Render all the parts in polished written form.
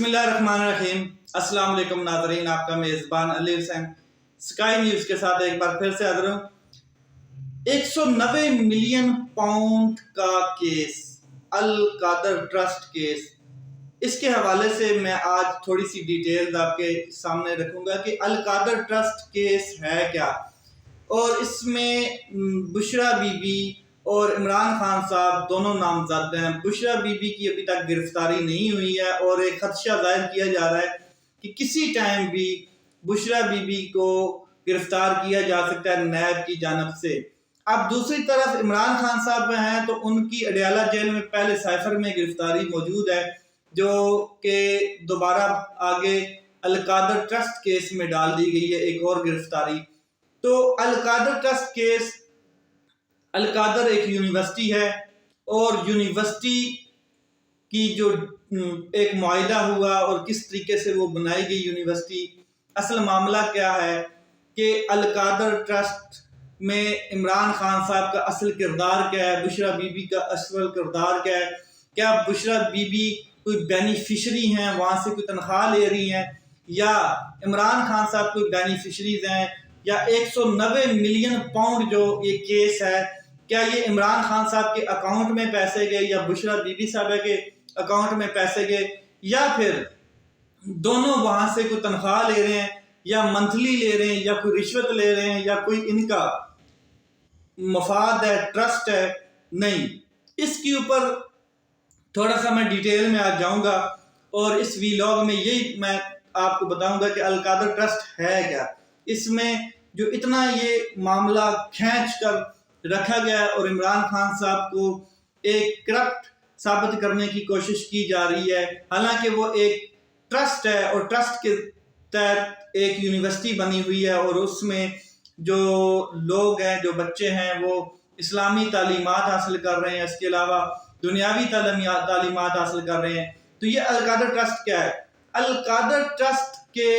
بسم اللہ الرحمن الرحیم۔ السلام علیکم ناظرین، آپ کا میزبان علی حسین سکائی نیوز کے ساتھ ایک بار پھر سے حاضر ہوں۔ 190 ملین پاؤنڈ کا کیس، القادر ٹرسٹ کیس، اس کے حوالے سے میں آج تھوڑی سی ڈیٹیلز آپ کے سامنے رکھوں گا کہ القادر ٹرسٹ کیس ہے کیا، اور اس میں بشرا بی بی اور عمران خان صاحب دونوں نامزد ہیں۔ بشرا بی بی کی ابھی تک گرفتاری نہیں ہوئی ہے اور ایک خدشہ ظاہر کیا جا رہا ہے کہ کسی ٹائم بھی بشرا بی بی کو گرفتار کیا جا سکتا ہے نیب کی جانب سے۔ اب دوسری طرف عمران خان صاحب ہیں تو ان کی اڈیالہ جیل میں پہلے سائفر میں گرفتاری موجود ہے، جو کہ دوبارہ آگے القادر ٹرسٹ کیس میں ڈال دی گئی ہے ایک اور گرفتاری۔ تو القادر ٹرسٹ کیس، القادر ایک یونیورسٹی ہے اور یونیورسٹی کی جو ایک معاہدہ ہوا اور کس طریقے سے وہ بنائی گئی یونیورسٹی، اصل معاملہ کیا ہے کہ القادر ٹرسٹ میں عمران خان صاحب کا اصل کردار کیا ہے، بشرا بی بی کا اصل کردار کیا ہے، کیا بشرا بی بی کوئی بینیفیشری ہیں، وہاں سے کوئی تنخواہ لے رہی ہیں، یا عمران خان صاحب کوئی بینیفیشریز ہیں، یا 190 ملین پاؤنڈ جو یہ کیس ہے، کیا یہ عمران خان صاحب کے اکاؤنٹ میں پیسے گئے یا بشرا بی بی صاحبہ کے اکاؤنٹ میں پیسے گئے، یا پھر دونوں وہاں سے کوئی تنخواہ لے رہے ہیں یا منتھلی لے رہے ہیں یا کوئی رشوت لے رہے ہیں یا کوئی ان کا مفاد ہے، ٹرسٹ ہے، نہیں۔ اس کے اوپر تھوڑا سا میں ڈیٹیل میں آ جاؤں گا اور اس ویلاگ میں یہی میں آپ کو بتاؤں گا کہ القادر ٹرسٹ ہے کیا، اس میں جو اتنا یہ معاملہ کھینچ کر رکھا گیا ہے اور عمران خان صاحب کو ایک کرپٹ ثابت کرنے کی کوشش کی جا رہی ہے، حالانکہ وہ ایک ٹرسٹ ہے اور ٹرسٹ کے تحت ایک یونیورسٹی بنی ہوئی ہے اور اس میں جو لوگ ہیں، جو بچے ہیں، وہ اسلامی تعلیمات حاصل کر رہے ہیں، اس کے علاوہ دنیاوی تعلیمات حاصل کر رہے ہیں۔ تو یہ القادر ٹرسٹ کیا ہے؟ القادر ٹرسٹ کے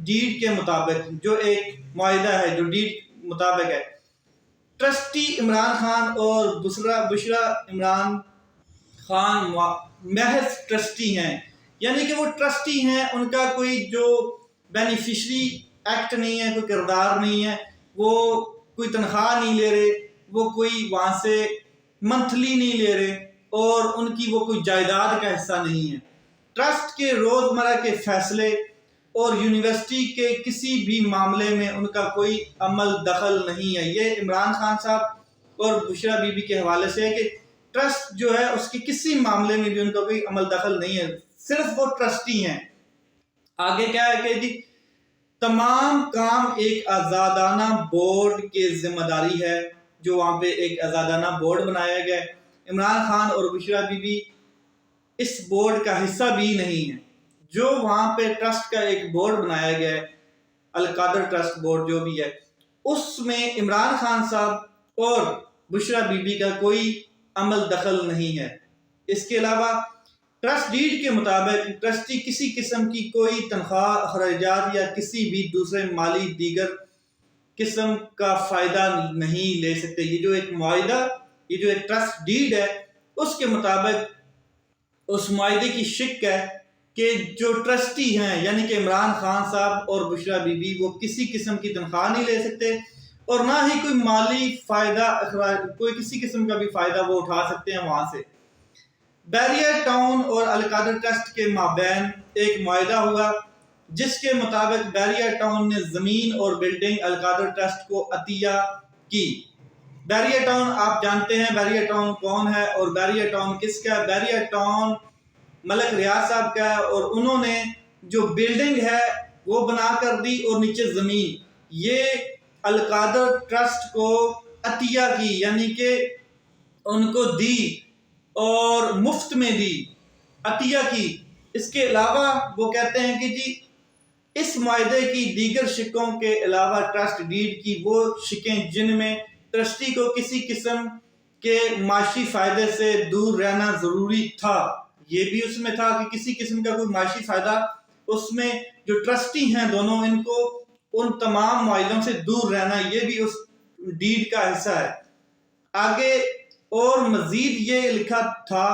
ڈیڈ کے مطابق جو ایک معاہدہ ہے، جو ڈیڈ مطابق ہے، ٹرسٹی عمران خان اور بشرا عمران خان محض ٹرسٹی ہیں، یعنی کہ وہ ٹرسٹی ہیں، ان کا کوئی جو بینیفیشری ایکٹ نہیں ہے، کوئی کردار نہیں ہے، وہ کوئی تنخواہ نہیں لے رہے، وہ کوئی وہاں سے منتھلی نہیں لے رہے اور ان کی وہ کوئی جائیداد کا حصہ نہیں ہے۔ ٹرسٹ کے روزمرہ کے فیصلے اور یونیورسٹی کے کسی بھی معاملے میں ان کا کوئی عمل دخل نہیں ہے۔ یہ عمران خان صاحب اور بشرا بی بی کے حوالے سے ہے کہ ٹرسٹ جو ہے اس کے کسی معاملے میں بھی ان کا کوئی عمل دخل نہیں ہے، صرف وہ ٹرسٹی ہیں۔ آگے کیا ہے کہ جی تمام کام ایک آزادانہ بورڈ کے ذمہ داری ہے، جو وہاں پہ ایک آزادانہ بورڈ بنایا گیا ہے۔ عمران خان اور بشرا بی بی اس بورڈ کا حصہ بھی نہیں ہے، جو وہاں پہ ٹرسٹ کا ایک بورڈ بنایا گیا ہے، القادر ٹرسٹ بورڈ جو بھی ہے، اس میں عمران خان صاحب اور بشرا بی بی کا کوئی عمل دخل نہیں ہے۔ اس کے علاوہ ٹرسٹ ڈیڈ کے مطابق ٹرسٹی کسی قسم کی کوئی تنخواہ، اخراجات یا کسی بھی دوسرے مالی دیگر قسم کا فائدہ نہیں لے سکتے۔ یہ جو ایک معاہدہ، یہ جو ایک ٹرسٹ ڈیڈ ہے، اس کے مطابق اس معاہدے کی شک ہے کہ جو ٹرسٹی ہیں، یعنی کہ عمران خان صاحب اور بشرا بی بی، وہ کسی قسم کی تنخواہ نہیں لے سکتے اور نہ ہی کوئی مالی فائدہ، کوئی کسی قسم کا بھی فائدہ وہ اٹھا سکتے ہیں وہاں سے۔ بیریر ٹاؤن اور القادر ٹرسٹ کے مابین ایک معاہدہ ہوا جس کے مطابق بیریر ٹاؤن نے زمین اور بلڈنگ القادر ٹرسٹ کو عطیہ کی۔ بیریر ٹاؤن آپ جانتے ہیں بیریر ٹاؤن کون ہے اور بیریر ٹاؤن کس کا ہے؟ بیریر ٹاؤن ملک ریاض صاحب کا ہے اور انہوں نے جو بلڈنگ ہے وہ بنا کر دی اور نیچے زمین یہ القادر ٹرسٹ کو عطیہ کی، یعنی کہ ان کو دی اور مفت میں دی، عطیہ کی۔ اس کے علاوہ وہ کہتے ہیں کہ جی اس معاہدے کی دیگر شکوں کے علاوہ ٹرسٹ ڈیڈ کی وہ شکیں جن میں ٹرسٹی کو کسی قسم کے معاشی فائدے سے دور رہنا ضروری تھا، یہ بھی اس میں تھا کہ کسی قسم کا کوئی معاشی فائدہ اس میں جو ٹرسٹی ہیں دونوں، ان کو ان تمام معاہدوں سے دور رہنا، یہ بھی اس ڈیڈ کا حصہ ہے۔ آگے اور مزید یہ لکھا تھا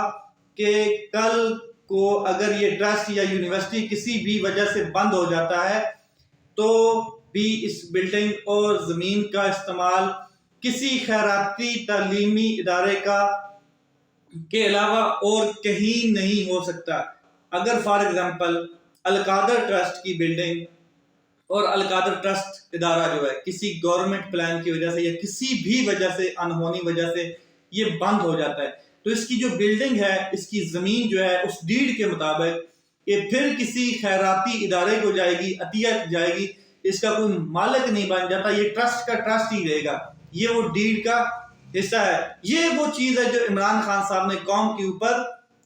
کہ کل کو اگر یہ ٹرسٹ یا یونیورسٹی کسی بھی وجہ سے بند ہو جاتا ہے تو بھی اس بلڈنگ اور زمین کا استعمال کسی خیراتی تعلیمی ادارے کے علاوہ اور کہیں نہیں ہو سکتا۔ اگر فار ایگزامپل القادر ٹرسٹ کی بلڈنگ اور القادر ٹرسٹ ادارہ جو ہے کسی گورنمنٹ پلان کی وجہ سے یا کسی بھی وجہ سے انہونی وجہ سے یہ بند ہو جاتا ہے تو اس کی جو بلڈنگ ہے، اس کی زمین جو ہے اس ڈیڈ کے مطابق یہ پھر کسی خیراتی ادارے کو جائے گی، عطیہ جائے گی، اس کا کوئی مالک نہیں بن جاتا، یہ ٹرسٹ کا ٹرسٹ ہی رہے گا، یہ وہ ڈیڈ کا حصہ ہے۔ یہ وہ چیز ہے جو عمران خان صاحب نے قوم کے اوپر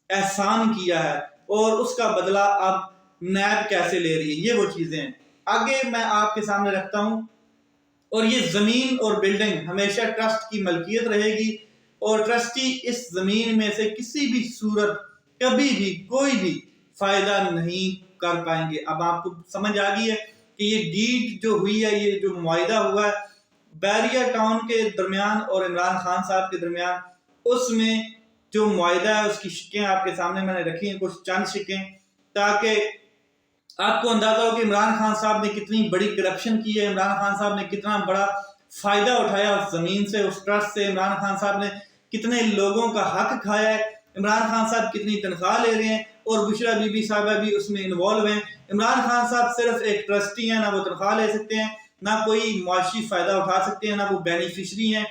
احسان کیا ہے اور اس کا بدلہ اب نیب کیسے لے رہی ہے، یہ وہ چیزیں ہیں۔ آگے میں آپ کے سامنے رکھتا ہوں، اور یہ زمین اور بلڈنگ ہمیشہ ٹرسٹ کی ملکیت رہے گی اور ٹرسٹی اس زمین میں سے کسی بھی صورت کبھی بھی کوئی بھی فائدہ نہیں کر پائیں گے۔ اب آپ کو سمجھ آ گئی ہے کہ یہ ڈیڈ جو ہوئی ہے، یہ جو معاہدہ ہوا ہے بیریا ٹاؤن کے درمیان اور عمران خان صاحب کے درمیان، اس میں جو معاہدہ ہے اس کی شکیں آپ کے سامنے میں نے رکھی ہیں، کچھ چند شکیں، تاکہ آپ کو اندازہ ہو کہ عمران خان صاحب نے کتنی بڑی کرپشن کی ہے، عمران خان صاحب نے کتنا بڑا فائدہ اٹھایا اس زمین سے، اس ٹرسٹ سے، عمران خان صاحب نے کتنے لوگوں کا حق کھایا ہے، عمران خان صاحب کتنی تنخواہ لے رہے ہیں اور بشرا بی بی صاحبہ بھی اس میں انوالو ہیں۔ عمران خان صاحب صرف ایک ٹرسٹی ہیں، نہ وہ تنخواہ لے سکتے ہیں، نہ کوئی معاشی فائدہ اٹھا سکتے ہیں، نہ وہ بینیفیشری ہیں،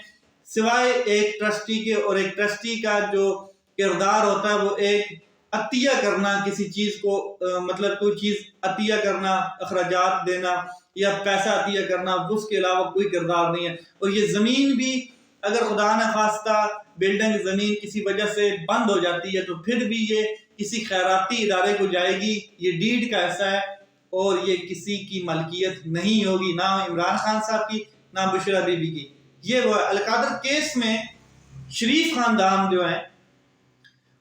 سوائے ایک ٹرسٹی کے، اور ایک ٹرسٹی کا جو کردار ہوتا ہے وہ ایک عطیہ کرنا، کسی چیز کو مطلب کوئی چیز عطیہ کرنا، اخراجات دینا یا پیسہ عطیہ کرنا، اس کے علاوہ کوئی کردار نہیں ہے۔ اور یہ زمین بھی اگر خدا نہ خواستہ بلڈنگ زمین کسی وجہ سے بند ہو جاتی ہے تو پھر بھی یہ کسی خیراتی ادارے کو جائے گی، یہ ڈیڈ کا ایسا ہے اور یہ کسی کی ملکیت نہیں ہوگی، نہ عمران خان صاحب کی نہ بشرا بی بی کی۔ یہ وہ القادر کیس میں شریف خاندان جو ہیں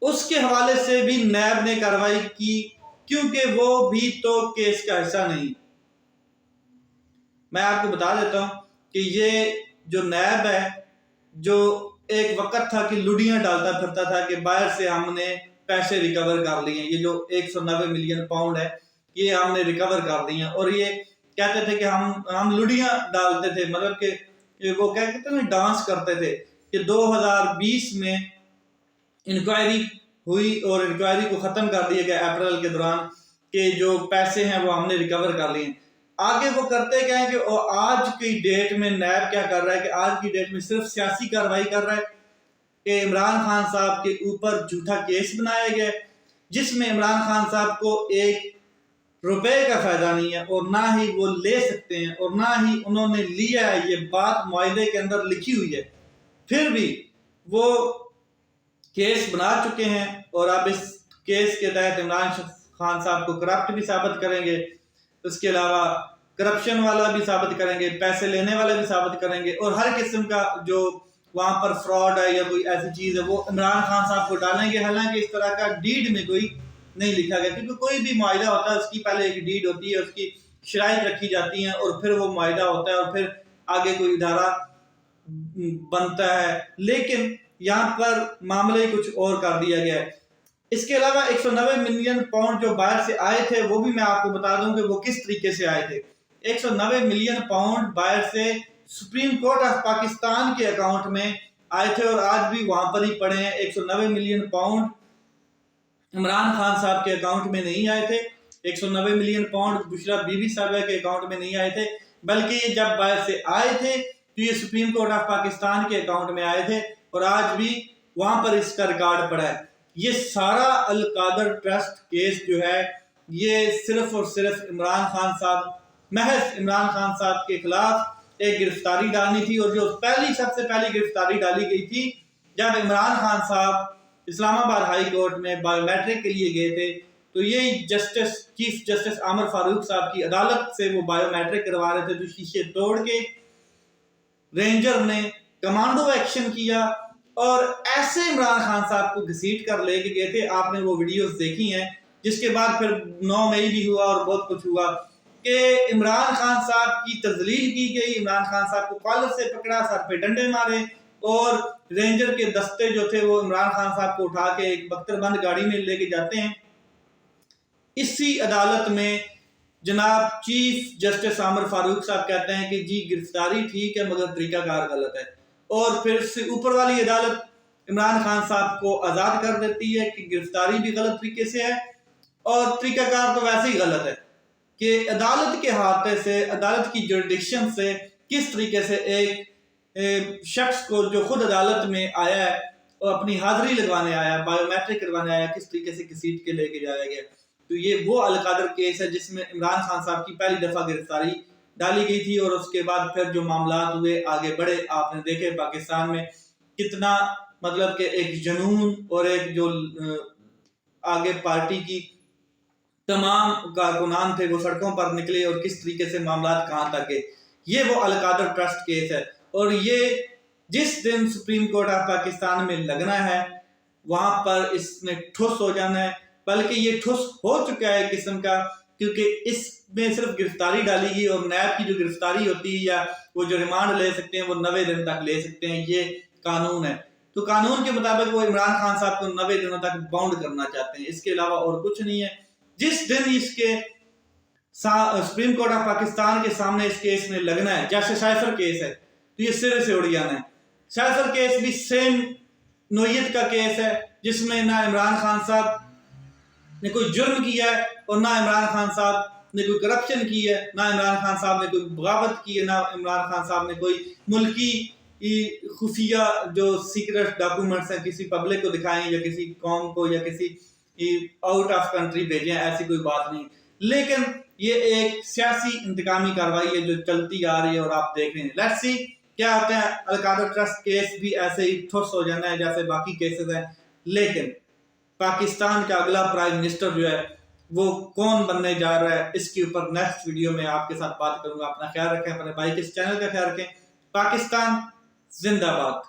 اس کے حوالے سے بھی نیب نے کارروائی کی، کیونکہ وہ بھی تو کیس کا حصہ نہیں۔ میں آپ کو بتا دیتا ہوں کہ یہ جو نیب ہے، جو ایک وقت تھا کہ لڈیاں ڈالتا پھرتا تھا کہ باہر سے ہم نے پیسے ریکور کر لیے ہیں، یہ جو 190 ملین پاؤنڈ ہے یہ ہم نے ریکور کر دی ہیں، اور یہ کہتے تھے کہ ہم لڈیاں ڈالتے تھے، مطلب کہ وہ کہتے تھے ڈانس کرتے تھے، کہ 2020 میں انکوائری ہوئی اور انکوائری کو ختم کر دیا گیا اپریل کے دوران کہ جو پیسے ہیں وہ ہم نے ریکور کر لیے ہیں۔ آگے وہ کرتے کیا ہیں کہ آج کی ڈیٹ میں نیب کیا کر رہا ہے کہ آج کی ڈیٹ میں صرف سیاسی کارروائی کر رہا ہے کہ عمران خان صاحب کے اوپر جھوٹا کیس بنایا گیا جس میں عمران خان صاحب کو 1 روپے کا فائدہ نہیں ہے اور نہ ہی وہ لے سکتے ہیں اور نہ ہی انہوں نے لیا ہے، یہ بات معاہدے کے اندر لکھی ہوئی ہے، پھر بھی وہ کیس بنا چکے ہیں اور اب اس کیس کے تحت عمران خان صاحب کو کرپٹ بھی ثابت کریں گے، اس کے علاوہ کرپشن والا بھی ثابت کریں گے، پیسے لینے والا بھی ثابت کریں گے، اور ہر قسم کا جو وہاں پر فراڈ ہے یا کوئی ایسی چیز ہے وہ عمران خان صاحب کو ڈالیں گے۔ حالانکہ اس طرح کا ڈیڈ میں کوئی نہیں لکھا گیا، کیونکہ کوئی بھی معاہدہ ہوتا ہے اس کی پہلے ایک ڈیڈ ہوتی ہے، اس کی شرائط رکھی جاتی ہیں اور پھر وہ معاہدہ ہوتا ہے اور پھر آگے کوئی ادارہ بنتا ہے، لیکن یہاں پر معاملے کچھ اور کر دیا گیا ہے۔ اس کے علاوہ 190 ملین پاؤنڈ جو باہر سے آئے تھے وہ بھی میں آپ کو بتا دوں کہ وہ کس طریقے سے آئے تھے۔ 190 ملین پاؤنڈ باہر سے سپریم کورٹ آف پاکستان کے اکاؤنٹ میں آئے تھے اور آج بھی وہاں پر ہی پڑے ہیں۔ 190 ملین پاؤنڈ عمران خان صاحب کے اکاؤنٹ میں نہیں آئے تھے، 190 million pound Bushra be be صاحبہ کے اکاؤنٹ میں نہیں آئے تھے، بلکہ یہ جب باہر سے آئے تھے تو یہ سپریم کورٹ آف پاکستان کے اکاؤنٹ میں آئے تھے اور آج بھی وہاں پر اس کا ریکارڈ پڑا ہے۔ یہ سارا القادر ٹرسٹ کیس جو ہے یہ صرف اور صرف عمران خان صاحب، محض عمران خان صاحب کے خلاف ایک گرفتاری ڈالنی تھی، اور جو سب سے پہلی گرفتاری ڈالی گئی تھی جب عمران خان صاحب اسلام آباد ہائی کورٹ میں بایو میٹرک کے لیے گئے تھے تو یہ چیف جسٹس عامر فاروق صاحب کی عدالت سے وہ بایو میٹرک کروا رہے تھے، تو شیشے توڑ کے رینجر نے کمانڈو ایکشن کیا اور ایسے عمران خان صاحب کو گھسیٹ کر لے کے گئے تھے۔ آپ نے وہ ویڈیوز دیکھی ہیں، جس کے بعد پھر 9 مئی بھی ہوا اور بہت کچھ ہوا کہ عمران خان صاحب کی تذلیل کی گئی، عمران خان صاحب کو کالر سے پکڑا، سر پہ ڈنڈے مارے، اور رینجر کے دستے جو تھے وہ عمران خان صاحب کو اٹھا کے ایک بختر بند گاڑی میں لے کے جاتے ہیں اسی عدالت میں جناب چیف جسٹس عامر فاروق صاحب کہتے ہیں کہ جی گرفتاری ٹھیک ہے مگر طریقہ کار غلط ہے، اور پھر سے اوپر والی عدالت عمران خان صاحب کو آزاد کر دیتی ہے کہ گرفتاری بھی غلط طریقے سے ہے اور طریقہ کار تو ویسے ہی غلط ہے، کہ عدالت کے ہاتھے سے، عدالت کی جوریڈکشن سے کس طریقے سے ایک شخص کو جو خود عدالت میں آیا ہے اور اپنی حاضری لگوانے آیا، بائیو میٹرک کروانے آیا، کس طریقے سے کسیٹ کے لے کے جایا گیا۔ تو یہ وہ القادر کیس ہے جس میں عمران خان صاحب کی پہلی دفعہ گرفتاری ڈالی گئی تھی، اور اس کے بعد پھر جو معاملات ہوئے آگے بڑھے، آپ نے دیکھے پاکستان میں کتنا مطلب کہ ایک جنون اور ایک جو آگے پارٹی کی تمام کارکنان تھے وہ سڑکوں پر نکلے اور کس طریقے سے معاملات کہاں تک گئے۔ یہ وہ القادر ٹرسٹ کیس ہے، اور یہ جس دن سپریم کورٹ آف پاکستان میں لگنا ہے وہاں پر اس نے ٹھوس ہو جانا ہے، بلکہ یہ ٹھوس ہو چکا ہے قسم کا، کیونکہ اس میں صرف گرفتاری ڈالی گئی، اور نیب کی جو گرفتاری ہوتی ہے یا وہ جو ریمانڈ لے سکتے ہیں وہ 90 دن تک لے سکتے ہیں، یہ قانون ہے۔ تو قانون کے مطابق وہ عمران خان صاحب کو 90 دنوں تک باؤنڈ کرنا چاہتے ہیں، اس کے علاوہ اور کچھ نہیں ہے۔ جس دن اس کے سپریم کورٹ آف پاکستان کے سامنے اس کیس میں لگنا ہے، جیسے سائفر کیس ہے تو یہ سرے سے اڑ جانا ہے۔ سائفر کیس بھی سیم نوعیت کا کیس ہے، جس میں نہ عمران خان صاحب نے کوئی جرم کیا ہے اور نہ عمران خان صاحب نے کوئی کرپشن کی ہے، نہ عمران خان صاحب نے کوئی بغاوت کی ہے، نہ عمران خان صاحب نے کوئی ملکی خفیہ جو سیکرٹ ڈاکومنٹس ہیں کسی پبلک کو دکھائیں یا کسی قوم کو یا کسی آؤٹ آف کنٹری بھیجیں، ایسی کوئی بات نہیں۔ لیکن یہ ایک سیاسی انتقامی کاروائی ہے جو چلتی آ رہی ہے، اور آپ دیکھ رہے ہیں۔ لیٹس سی کیا ہوتا ہے۔ القادر ٹرسٹ کیس بھی ایسے ہی ٹھوس ہو جانا ہے جیسے باقی کیسز ہیں، لیکن پاکستان کا اگلا پرائم منسٹر جو ہے وہ کون بننے جا رہا ہے، اس کے اوپر نیکسٹ ویڈیو میں آپ کے ساتھ بات کروں گا۔ اپنا خیال رکھیں، اپنے بھائی کے اس چینل کا خیال رکھیں۔ پاکستان زندہ باد۔